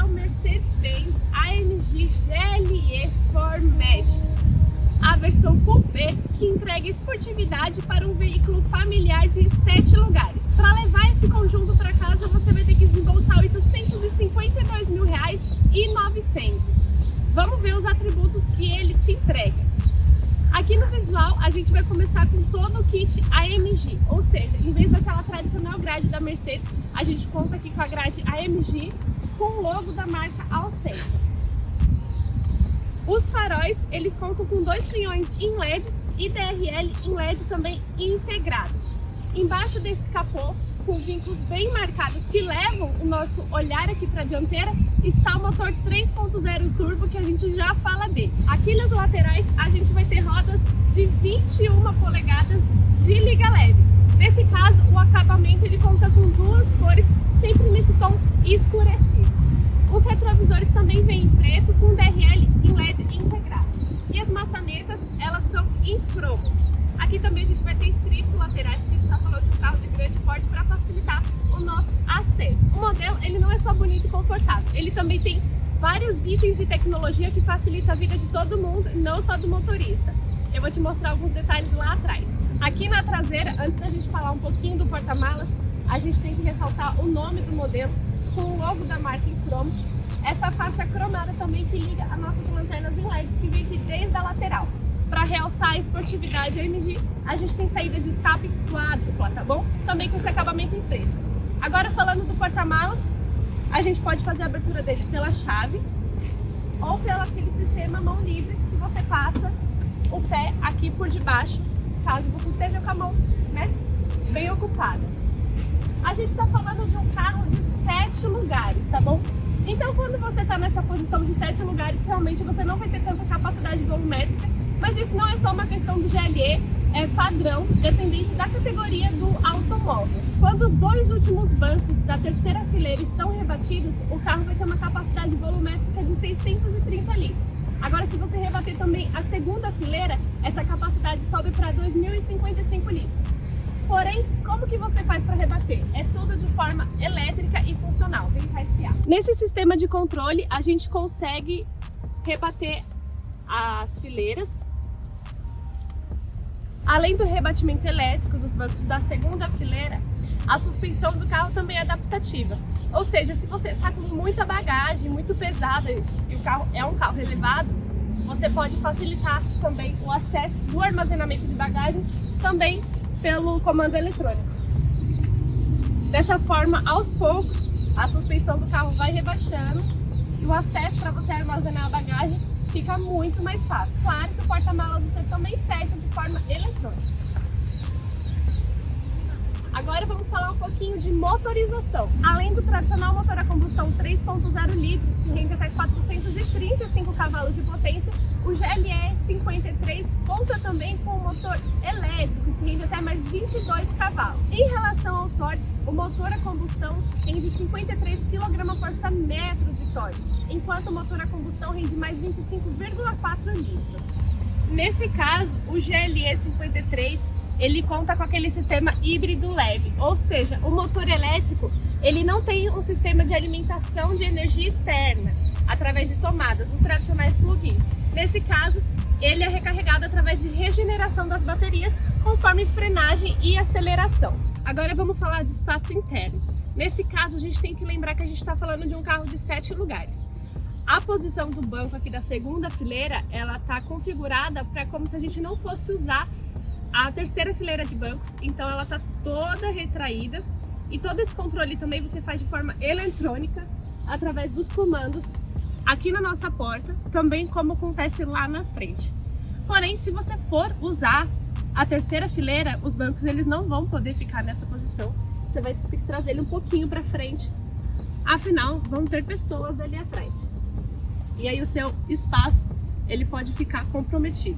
o Mercedes-Benz AMG GLE 4MATIC, a versão coupé que entrega esportividade para um veículo familiar de 7 lugares. Para levar esse conjunto para casa, você vai ter que desembolsar R$ 852.900. Vamos ver os atributos que ele te entrega. Aqui no visual, a gente vai começar com todo o kit AMG, ou seja, em vez daquela tradicional grade da Mercedes, a gente conta aqui com a grade AMG com o logo da marca ao centro. Os faróis, eles contam com 2 canhões em LED e DRL em LED também integrados. Embaixo desse capô, com vincos bem marcados que levam o nosso olhar aqui para a dianteira, está o motor 3.0 turbo que a gente já fala dele. Aqui nas laterais a gente vai ter rodas de 21 polegadas de liga leve. Nesse caso, o acabamento ele conta com 2 cores, sempre nesse tom escurecido. Os retrovisores também vêm em preto com DRL em LED integrado. E as maçanetas, elas são em cromo. Aqui também a gente vai ter strips laterais, porque a gente está falando de um carro de grande porte para facilitar o nosso acesso. O modelo ele não é só bonito e confortável, ele também tem vários itens de tecnologia que facilitam a vida de todo mundo, não só do motorista. Eu vou te mostrar alguns detalhes lá atrás. Aqui na traseira, antes da gente falar um pouquinho do porta-malas, a gente tem que ressaltar o nome do modelo com o logo da marca em cromo. Essa faixa cromada também que liga as nossas lanternas em LED que vem aqui desde a lateral. Para realçar a esportividade AMG, a gente tem saída de escape quádrupla, tá bom? Também com esse acabamento em preto. Agora falando do porta-malas, a gente pode fazer a abertura dele pela chave ou pelo aquele sistema mão livre que você passa o pé aqui por debaixo, caso você esteja com a mão, né, bem ocupada. A gente está falando de um carro de 7 lugares, tá bom? Então quando você está nessa posição de 7 lugares, realmente você não vai ter tanta capacidade volumétrica. Mas isso não é só uma questão do GLE, é padrão, dependente da categoria do automóvel. Quando os 2 últimos bancos da terceira fileira estão rebatidos, o carro vai ter uma capacidade volumétrica de 630 litros. Agora, se você rebater também a segunda fileira, essa capacidade sobe para 2.055 litros. Porém, como que você faz para rebater? É tudo de forma elétrica e funcional. Vem cá espiar. Nesse sistema de controle, a gente consegue rebater as fileiras. Além do rebatimento elétrico dos bancos da segunda fileira, a suspensão do carro também é adaptativa. Ou seja, se você está com muita bagagem, muito pesada e o carro é um carro elevado, você pode facilitar também o acesso do armazenamento de bagagem também pelo comando eletrônico. Dessa forma, aos poucos, a suspensão do carro vai rebaixando e o acesso para você armazenar a bagagem fica muito mais fácil. Claro que o porta-malas você também fecha de forma eletrônica. Agora vamos falar um pouquinho de motorização. Além do tradicional motor a combustão 3.0 litros, que rende até 435 cavalos de potência, o GLE 53 conta também com um motor elétrico, que rende até mais 22 cavalos. Em relação ao torque, o motor a combustão rende 53 kgfm de torque, enquanto o motor a combustão rende mais 25,4 litros. Nesse caso, o GLE 53 ele conta com aquele sistema híbrido leve, ou seja, o motor elétrico ele não tem um sistema de alimentação de energia externa através de tomadas, os tradicionais plug-in. Nesse caso, ele é recarregado através de regeneração das baterias conforme frenagem e aceleração. Agora vamos falar de espaço interno. Nesse caso, a gente tem que lembrar que a gente está falando de um carro de 7 lugares. A posição do banco aqui da segunda fileira, ela está configurada para como se a gente não fosse usar a terceira fileira de bancos, então ela está toda retraída e todo esse controle também você faz de forma eletrônica através dos comandos aqui na nossa porta, também como acontece lá na frente. Porém, se você for usar a terceira fileira, os bancos eles não vão poder ficar nessa posição, você vai ter que trazer ele um pouquinho para frente, afinal vão ter pessoas ali atrás e aí o seu espaço ele pode ficar comprometido.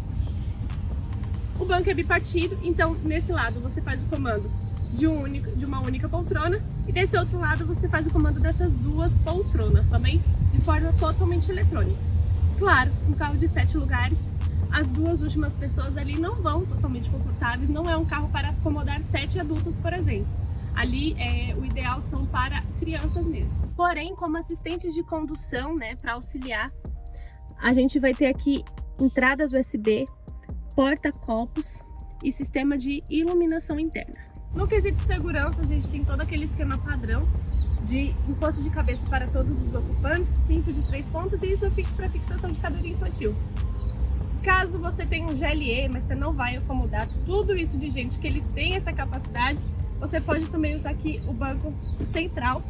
O banco é bipartido, então nesse lado você faz o comando de uma única poltrona e desse outro lado você faz o comando dessas 2 poltronas, também de forma totalmente eletrônica. Claro, um carro de 7 lugares, as 2 últimas pessoas ali não vão totalmente confortáveis, não é um carro para acomodar 7 adultos, por exemplo. Ali o ideal são para crianças mesmo. Porém, como assistentes de condução, né, para auxiliar, a gente vai ter aqui entradas USB, porta-copos e sistema de iluminação interna. No quesito segurança, a gente tem todo aquele esquema padrão de encosto de cabeça para todos os ocupantes, cinto de 3 pontas e isofix para fixação de cadeira infantil. Caso você tenha um GLE, mas você não vai acomodar tudo isso de gente que ele tem essa capacidade, você pode também usar aqui o banco central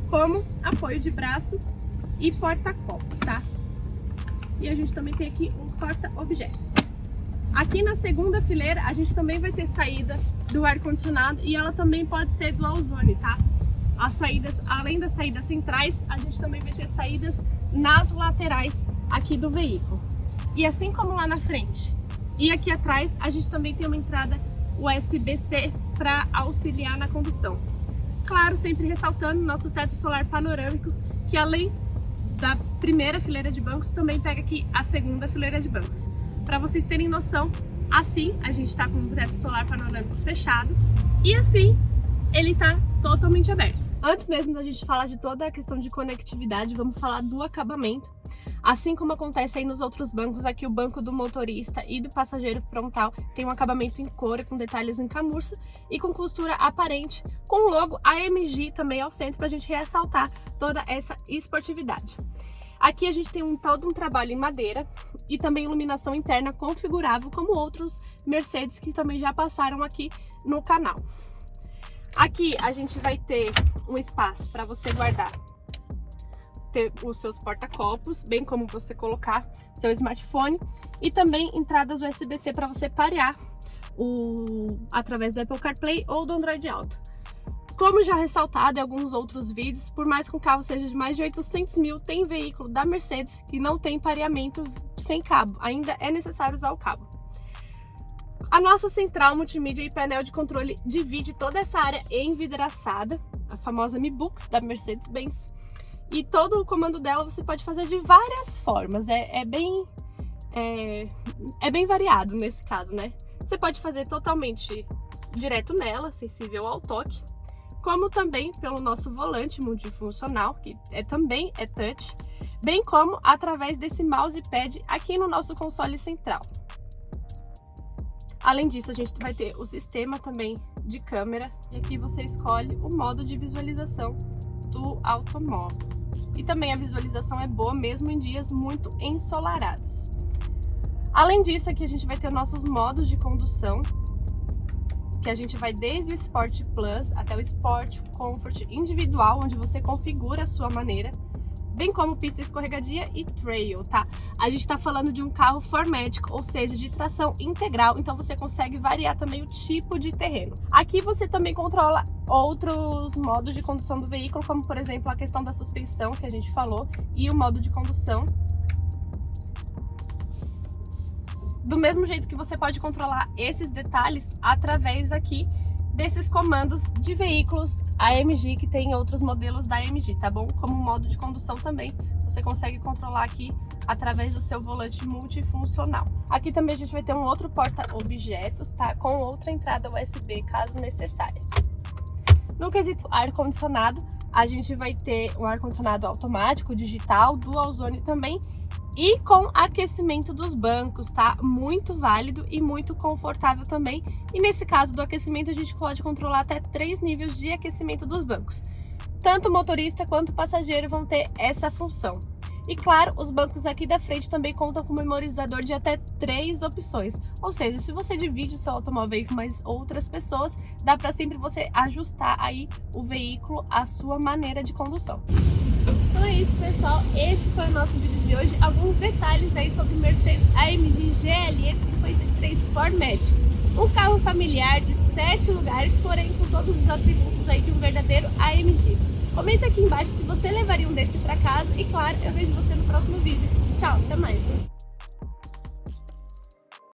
como apoio de braço e porta-copos, tá? E a gente também tem aqui um porta-objetos. Aqui na segunda fileira a gente também vai ter saída do ar-condicionado e ela também pode ser dual zone, tá? As saídas, além das saídas centrais, a gente também vai ter saídas nas laterais aqui do veículo. E assim como lá na frente e aqui atrás, a gente também tem uma entrada USB-C para auxiliar na condução. Claro, sempre ressaltando nosso teto solar panorâmico, que além da primeira fileira de bancos, também pega aqui a segunda fileira de bancos. Para vocês terem noção, assim a gente está com o teto solar panorâmico fechado e assim ele está totalmente aberto. Antes mesmo da gente falar de toda a questão de conectividade, vamos falar do acabamento. Assim como acontece aí nos outros bancos, aqui o banco do motorista e do passageiro frontal tem um acabamento em couro com detalhes em camurça e com costura aparente, com o logo AMG também ao centro para a gente ressaltar toda essa esportividade. Aqui a gente tem todo um trabalho em madeira e também iluminação interna configurável, como outros Mercedes que também já passaram aqui no canal. Aqui a gente vai ter um espaço para você guardar os seus porta-copos, bem como você colocar seu smartphone e também entradas USB-C para você parear através do Apple CarPlay ou do Android Auto. Como já ressaltado em alguns outros vídeos, por mais que um carro seja de mais de 800 mil, tem veículo da Mercedes que não tem pareamento sem cabo, ainda é necessário usar o cabo. A nossa central multimídia e painel de controle divide toda essa área envidraçada, a famosa Mi Box da Mercedes-Benz. E todo o comando dela você pode fazer de várias formas, é bem variado nesse caso, né? Você pode fazer totalmente direto nela, sensível ao toque, como também pelo nosso volante multifuncional, que também é touch, bem como através desse mousepad aqui no nosso console central. Além disso, a gente vai ter o sistema também de câmera, e aqui você escolhe o modo de visualização do automóvel. E também a visualização é boa mesmo em dias muito ensolarados. Além disso, aqui a gente vai ter nossos modos de condução, que a gente vai desde o Sport Plus até o Sport Comfort individual, onde você configura a sua maneira, bem como pista escorregadia e trail, tá? A gente tá falando de um carro 4MATIC, ou seja, de tração integral, então você consegue variar também o tipo de terreno. Aqui você também controla outros modos de condução do veículo, como por exemplo a questão da suspensão que a gente falou e o modo de condução. Do mesmo jeito que você pode controlar esses detalhes através aqui desses comandos de veículos AMG, que tem outros modelos da AMG, tá bom? Como modo de condução também, você consegue controlar aqui através do seu volante multifuncional. Aqui também a gente vai ter um outro porta-objetos, tá? Com outra entrada USB, caso necessária. No quesito ar-condicionado, a gente vai ter um ar-condicionado automático, digital, dual zone também, e com aquecimento dos bancos, tá? Muito válido e muito confortável também. E nesse caso do aquecimento, a gente pode controlar até 3 níveis de aquecimento dos bancos. Tanto o motorista quanto o passageiro vão ter essa função. E claro, os bancos aqui da frente também contam com memorizador de até 3 opções. Ou seja, se você divide o seu automóvel com mais outras pessoas, dá para sempre você ajustar aí o veículo à sua maneira de condução. Então é isso, pessoal. Esse foi o nosso vídeo de hoje. Alguns detalhes aí sobre Mercedes AMG GLE 53 4MATIC. Um carro familiar de 7 lugares, porém com todos os atributos aí de um verdadeiro AMG. Comenta aqui embaixo se você levaria um desse para casa e claro, eu vejo você no próximo vídeo. Tchau, até mais!